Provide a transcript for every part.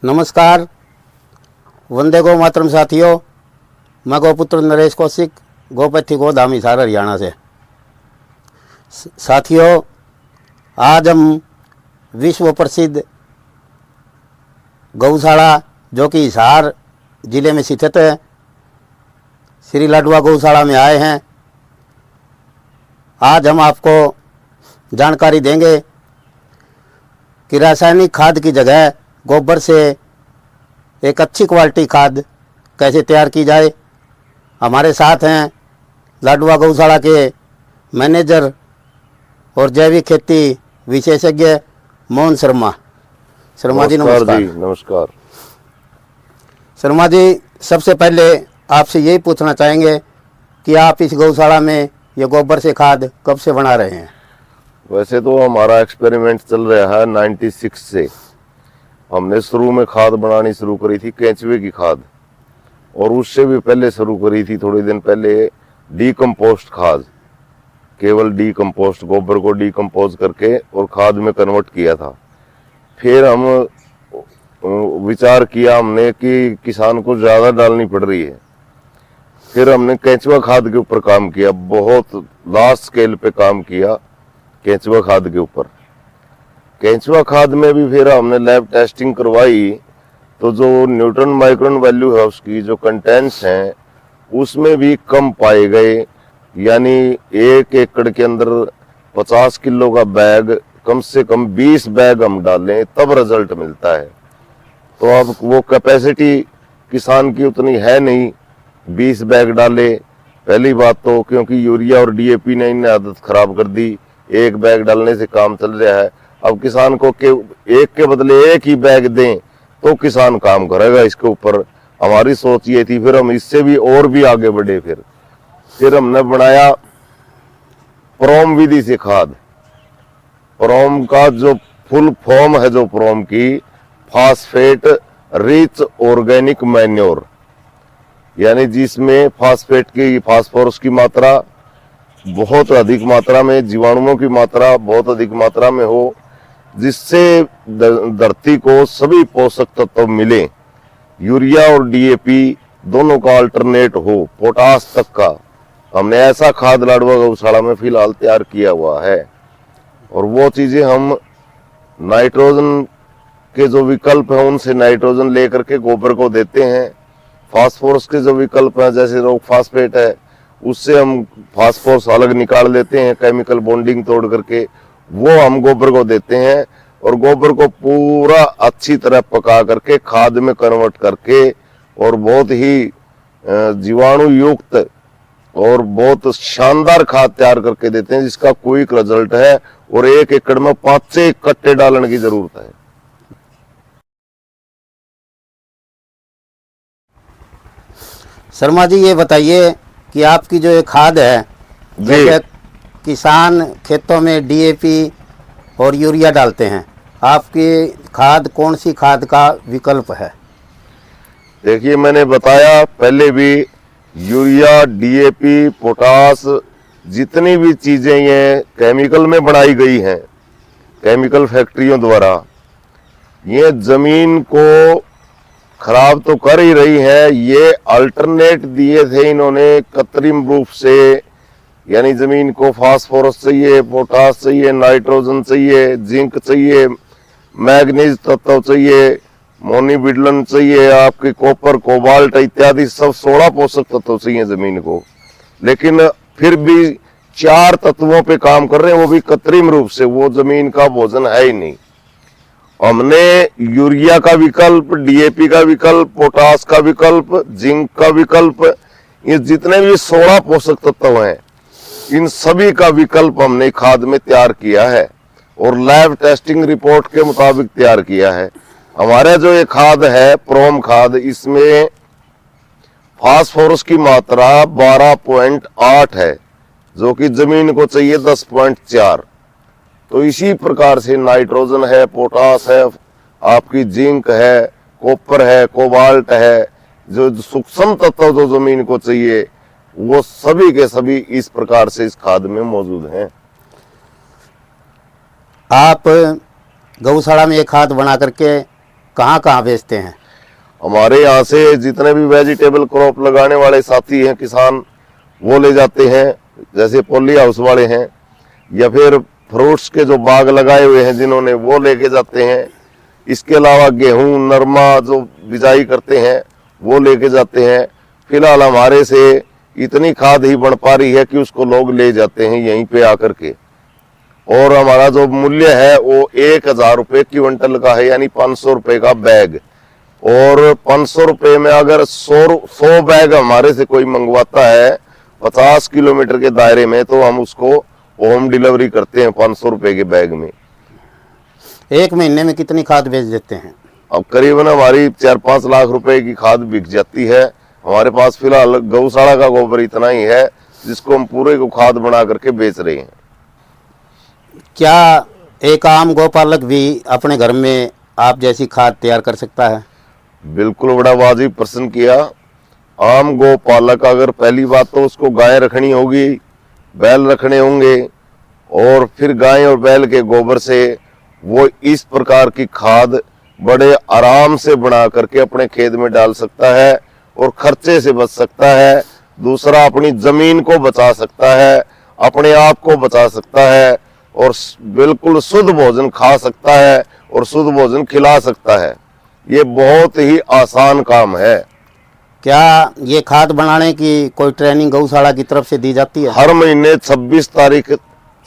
नमस्कार, वंदे गौ मातरम साथियों। मैं गौपुत्र नरेश कौशिक, गोपैथी गोधाम हिसार हरियाणा से। साथियों, आज हम विश्व प्रसिद्ध गौशाला जो कि हिसार जिले में स्थित है, श्री लाडवा गौशाला में आए हैं। आज हम आपको जानकारी देंगे कि रासायनिक खाद की जगह गोबर से एक अच्छी क्वालिटी खाद कैसे तैयार की जाए। हमारे साथ हैं लाडवा गौशाला के मैनेजर और जैविक खेती विशेषज्ञ मोहन शर्मा। शर्मा जी नमस्कार। नमस्कार। शर्मा जी, सबसे पहले आपसे यही पूछना चाहेंगे कि आप इस गौशाला में ये गोबर से खाद कब से बना रहे हैं? वैसे तो हमारा एक्सपेरिमेंट चल रहा है 96 से। हमने शुरू में खाद बनानी शुरू करी थी केंचुए की खाद, और उससे भी पहले शुरू करी थी थोड़े दिन पहले डीकम्पोस्ट खाद। केवल डीकम्पोस्ट गोबर को डीकम्पोज करके और खाद में कन्वर्ट किया था। फिर हम विचार किया हमने कि किसान को ज़्यादा डालनी पड़ रही है। फिर हमने केंचुआ खाद के ऊपर काम किया, बहुत लार्ज स्केल पे काम किया केंचुआ खाद के ऊपर। केंचुआ खाद में भी फिर हमने लैब टेस्टिंग करवाई, तो जो न्यूट्रन माइक्रोन वैल्यू है उसकी जो कंटेंट्स हैं उसमें भी कम पाए गए। यानी 1 एकड़ के अंदर 50 किलो का बैग कम से कम 20 बैग हम डालें तब रिजल्ट मिलता है। तो अब वो कैपेसिटी किसान की उतनी है नहीं 20 बैग डाले। पहली बात तो क्योंकि यूरिया और डीएपी ने इन्हें आदत खराब कर दी, 1 बैग डालने से काम चल रहा है। अब किसान को एक के बदले 1 ही बैग दें तो किसान काम करेगा इसके ऊपर। हमारी सोच ये थी। फिर हम इससे भी और भी आगे बढ़े। फिर हमने बनाया प्रोम विधि से खाद। प्रोम का जो फुल फॉर्म है जो प्रोम की, फास्फेट रिच ऑर्गेनिक मैन्योर, यानी जिसमें फास्फोरस की मात्रा बहुत अधिक मात्रा में, जीवाणुओं की मात्रा बहुत अधिक मात्रा में हो, जिससे धरती को सभी पोषक तत्व मिले। यूरिया और डीएपी दोनों का अल्टरनेट हो, पोटास तक का। हमने ऐसा खाद लाडवा गौशाला में फिलहाल तैयार किया हुआ है। और वो चीजें हम नाइट्रोजन के जो विकल्प हैं उनसे नाइट्रोजन लेकर के गोबर को देते हैं। फास्फोरस के जो विकल्प हैं जैसे रोक फास्फेट है, उससे हम फास्फोरस अलग निकाल लेते हैं केमिकल बॉन्डिंग तोड़ करके, वो हम गोबर को देते हैं। और गोबर को पूरा अच्छी तरह पका करके खाद में कन्वर्ट करके और बहुत ही जीवाणु युक्त और बहुत शानदार खाद तैयार करके देते हैं, जिसका क्विक रिजल्ट है। और 1 एकड़ में 5-6 कट्टे डालने की जरूरत है। शर्मा जी, ये बताइए कि आपकी जो ये खाद है, जैसे किसान खेतों में डीएपी और यूरिया डालते हैं, आपकी खाद कौन सी खाद का विकल्प है? देखिए, मैंने बताया पहले भी, यूरिया डीएपी पोटास जितनी भी चीजें ये केमिकल में बनाई गई हैं, केमिकल फैक्ट्रियों द्वारा, ये जमीन को खराब तो कर ही रही है। ये अल्टरनेट दिए थे इन्होंने कृत्रिम रूप से, यानी जमीन को फास्फोरस चाहिए, पोटास चाहिए, नाइट्रोजन चाहिए, जिंक चाहिए, मैग्नीज तत्व चाहिए, मोनिबिडलन चाहिए, आपके कॉपर कोबाल्ट इत्यादि सब 16 पोषक तत्व चाहिए जमीन को। लेकिन फिर भी 4 तत्वों पे काम कर रहे हैं, वो भी कृत्रिम रूप से। वो जमीन का भोजन है ही नहीं। हमने यूरिया का विकल्प, डीएपी का विकल्प, पोटास का विकल्प, जिंक का विकल्प, ये जितने भी 16 पोषक तत्व हैं, इन सभी का विकल्प हमने खाद में तैयार किया है और लैब टेस्टिंग रिपोर्ट के मुताबिक तैयार किया है। हमारा जो ये खाद है प्रोम खाद, इसमें फास्फोरस की मात्रा 12.8 है, जो कि जमीन को चाहिए 10.4। तो इसी प्रकार से नाइट्रोजन है, पोटास है, आपकी जिंक है, कॉपर है, कोबाल्ट है, जो सूक्ष्म तत्व जो जमीन को चाहिए, वो सभी के सभी इस प्रकार से इस खाद में मौजूद हैं। आप गौशाला में ये खाद बना करके कहाँ कहाँ बेचते हैं? हमारे यहाँ से जितने भी वेजिटेबल क्रॉप लगाने वाले साथी हैं किसान, वो ले जाते हैं, जैसे पॉली हाउस वाले हैं, या फिर फ्रूट्स के जो बाग लगाए हुए हैं जिन्होंने, वो लेके जाते हैं। इसके अलावा गेहूं नरमा जो बिजाई करते हैं वो लेके जाते हैं। फिलहाल हमारे से इतनी खाद ही बन पा रही है कि उसको लोग ले जाते हैं यहीं पे आकर के, और हमारा जो मूल्य है वो 1000 रुपये क्विंटल का है, यानी 500 रुपये का बैग। और 500 रुपये में अगर 100 बैग हमारे से कोई मंगवाता है 50 किलोमीटर के दायरे में, तो हम उसको होम डिलीवरी करते हैं 500 रुपये के बैग में। एक महीने में कितनी खाद बेच देते हैं? अब करीबन हमारी 4-5 लाख रुपए की खाद बिक जाती है। हमारे पास फिलहाल गौशाला का गोबर इतना ही है जिसको हम पूरे को खाद बना करके बेच रहे हैं। क्या एक आम गौपालक भी अपने घर में आप जैसी खाद तैयार कर सकता है? बिल्कुल, बड़ा वाजिब प्रश्न किया। आम गौपालक, अगर पहली बात तो उसको गाय रखनी होगी, बैल रखने होंगे, और फिर गाय और बैल के गोबर से वो इस प्रकार की खाद बड़े आराम से बना करके अपने खेत में डाल सकता है और खर्चे से बच सकता है। दूसरा, अपनी जमीन को बचा सकता है, अपने आप को बचा सकता है, और बिल्कुल शुद्ध भोजन खा सकता है और शुद्ध भोजन खिला सकता है। ये बहुत ही आसान काम है। क्या ये खाद बनाने की कोई ट्रेनिंग गौशाला की तरफ से दी जाती है? हर महीने 26 तारीख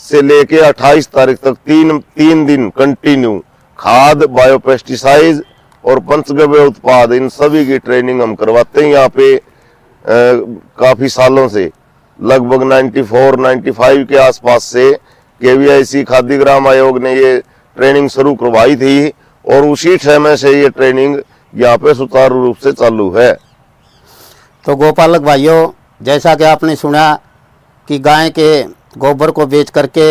से लेके 28 तारीख तक तीन दिन कंटिन्यू खाद, बायोपेस्टिसाइड और पंचगव्य उत्पाद, इन सभी की ट्रेनिंग हम करवाते हैं यहाँ पे। काफी सालों से, लगभग 94-95 के आसपास से KVIC खाद्य ग्राम आयोग ने ये ट्रेनिंग शुरू करवाई थी, और उसी समय से ये ट्रेनिंग यहाँ पे सुचारू रूप से चालू है। तो गौपालक भाइयों, जैसा कि आपने सुना कि गाय के गोबर को बेच करके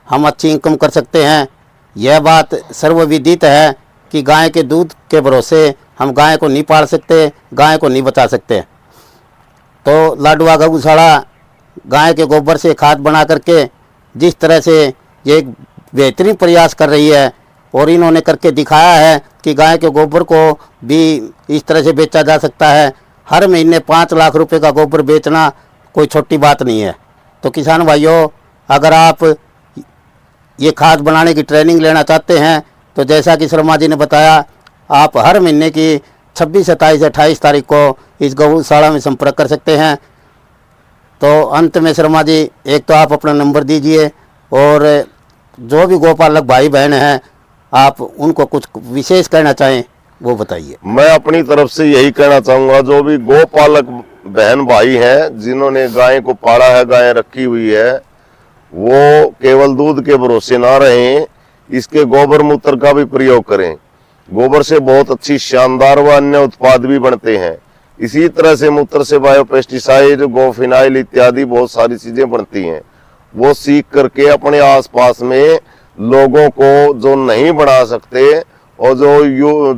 हम अच्छी इनकम कर सकते हैं, यह बात सर्वविदित है कि गाय के दूध के भरोसे हम गाय को नहीं पाल सकते, गाय को नहीं बचा सकते। तो लाडवा गौशाला गाय के गोबर से खाद बना करके जिस तरह से ये एक बेहतरीन प्रयास कर रही है, और इन्होंने करके दिखाया है कि गाय के गोबर को भी इस तरह से बेचा जा सकता है। हर महीने 5 लाख रुपए का गोबर बेचना कोई छोटी बात नहीं है। तो किसान भाइयों, अगर आप ये खाद बनाने की ट्रेनिंग लेना चाहते हैं तो जैसा कि शर्मा जी ने बताया, आप हर महीने की 26, 27, 28 तारीख को इस गौशाला में संपर्क कर सकते हैं। तो अंत में शर्मा जी, एक तो आप अपना नंबर दीजिए, और जो भी गौपालक भाई बहन हैं आप उनको कुछ विशेष कहना चाहें वो बताइए। मैं अपनी तरफ से यही कहना चाहूंगा, जो भी गौपालक बहन भाई हैं जिन्होंने गाय को पाला है, गाय रखी हुई है, वो केवल दूध के भरोसे ना रहें, इसके गोबर मूत्र का भी प्रयोग करें। गोबर से बहुत अच्छी शानदार व अन्य उत्पाद भी बनते हैं। इसी तरह से मूत्र से बायोपेस्टिसाइड, गोफिनाइल इत्यादि बहुत सारी चीजें बनती हैं। वो सीख करके अपने आसपास में लोगों को, जो नहीं बना सकते और जो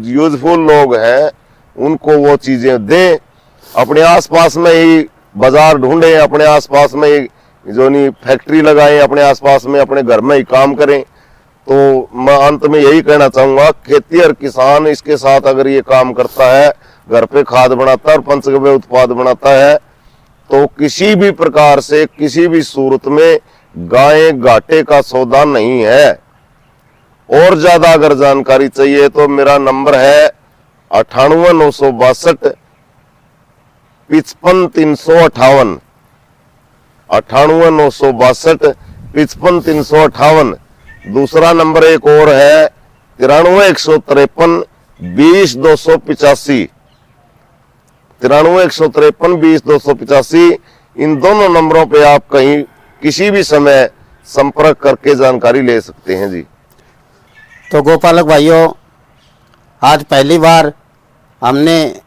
यूजफुल लोग हैं, उनको वो चीजें दें। अपने आसपास में ही बाजार ढूंढें, अपने आसपास में ही जो नहीं फैक्ट्री लगाएं, अपने आसपास में अपने घर में ही काम करें। तो मैं अंत में यही कहना चाहूंगा, खेती और किसान इसके साथ अगर ये काम करता है, घर पे खाद बनाता है और पंचगव्य उत्पाद बनाता है, तो किसी भी प्रकार से, किसी भी सूरत में गाय घाटे का सौदा नहीं है। और ज्यादा अगर जानकारी चाहिए तो मेरा नंबर है 98 962 55 358, 98 962 55 358। दूसरा नंबर एक और है 93 153 20 285, 93 153 20 285। इन दोनों नंबरों पे आप कहीं किसी भी समय संपर्क करके जानकारी ले सकते हैं जी। तो गोपालक भाइयों, आज पहली बार हमने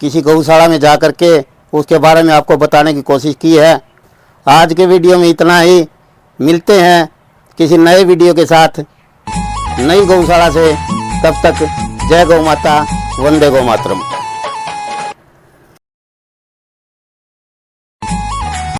किसी गौशाला में जा कर के उसके बारे में आपको बताने की कोशिश की है। आज के वीडियो में इतना ही। मिलते हैं किसी नए वीडियो के साथ नई गौशाला से। तब तक जय गौ माता, वंदे गौ मातरम।